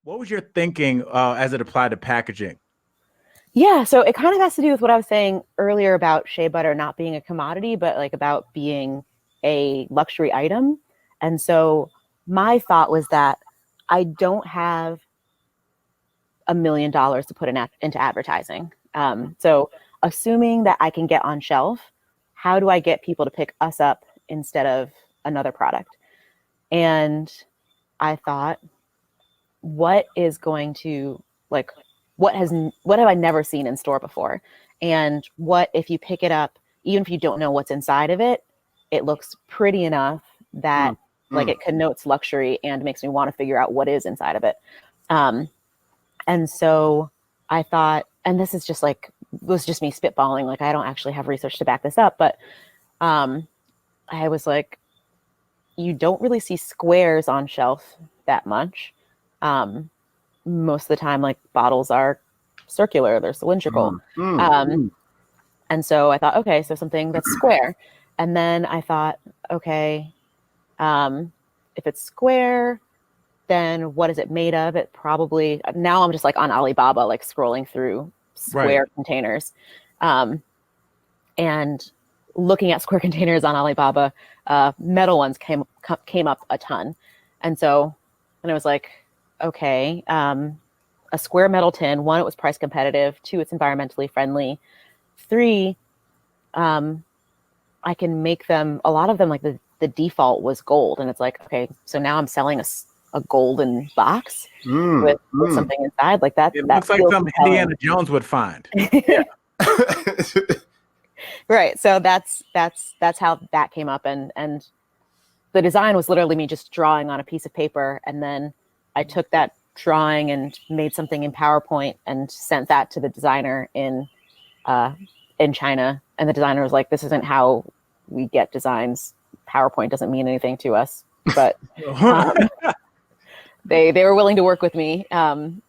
What was your thinking as it applied to packaging? Yeah, so it kind of has to do with what I was saying earlier about shea butter not being a commodity, but like about being a luxury item. And so my thought was that I don't have $1 million to put into advertising. So assuming that I can get on shelf, how do I get people to pick us up instead of another product? And I thought, what is going to like what have I never seen in store before? And what if you pick it up, even if you don't know what's inside of it, it looks pretty enough that Mm, like mm. it connotes luxury and makes me want to figure out what is inside of it. Um, and so I thought, and this is just like was just me spitballing, like I don't actually have research to back this up, but um, I was like, you don't really see squares on shelf that much. Um, Most of the time, like bottles are circular, they're cylindrical. Mm, mm, Um, mm. and so I thought, okay, so something that's square. And then I thought, okay, um, if it's square, then what is it made of? It probably, now I'm just like on Alibaba, like scrolling through Right. square containers. Um, and looking at square containers on Alibaba, metal ones came up a ton. And so, and I was like, okay, a square metal tin. One, it was price competitive. Two, it's environmentally friendly. Three, um, I can make them. A lot of them, like the default was gold, and it's like, okay, so now I'm selling a golden box Mm, with mm. something inside like that. It That looks like feels something compelling. Indiana Jones would find. Yeah. Right. So that's how that came up, and the design was literally me just drawing on a piece of paper, and then I took that drawing and made something in PowerPoint and sent that to the designer uh, in China. And the designer was like, "This isn't how we get designs. PowerPoint doesn't mean anything to us." But um, they were willing to work with me, and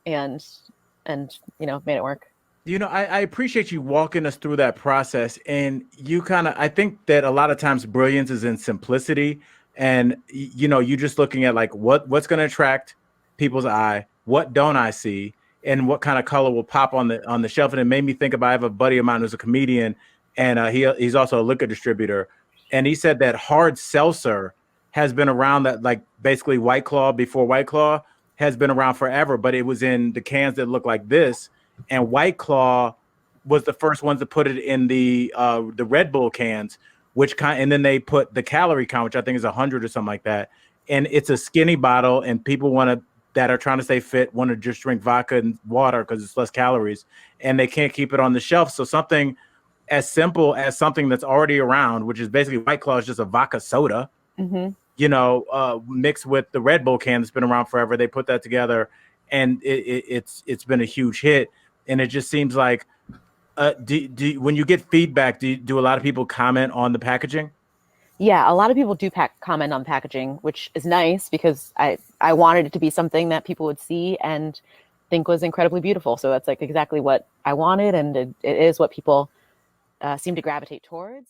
made it work. I appreciate you walking us through that process. And I think that a lot of times brilliance is in simplicity. And, you just looking at like what's going to attract people's eye, what don't I see, and what kind of color will pop on the shelf. And it made me think about, I have a buddy of mine who's a comedian, and he's also a liquor distributor. And he said that hard seltzer has been around, that like basically White Claw before White Claw has been around forever, but it was in the cans that look like this, and White Claw was the first ones to put it in the Red Bull cans, and then they put the calorie count, which I think is 100 or something like that, and it's a skinny bottle, and people that are trying to stay fit want to just drink vodka and water because it's less calories, and they can't keep it on the shelf. So something as simple as something that's already around, which is basically White Claw, is just a vodka soda, Mm-hmm. mixed with the Red Bull can that's been around forever. They put that together, and it's been a huge hit. And it just seems like, when you get feedback, do a lot of people comment on the packaging? Yeah, a lot of people do comment on packaging, which is nice because I wanted it to be something that people would see and think was incredibly beautiful. So that's like exactly what I wanted, and it is what people seem to gravitate towards.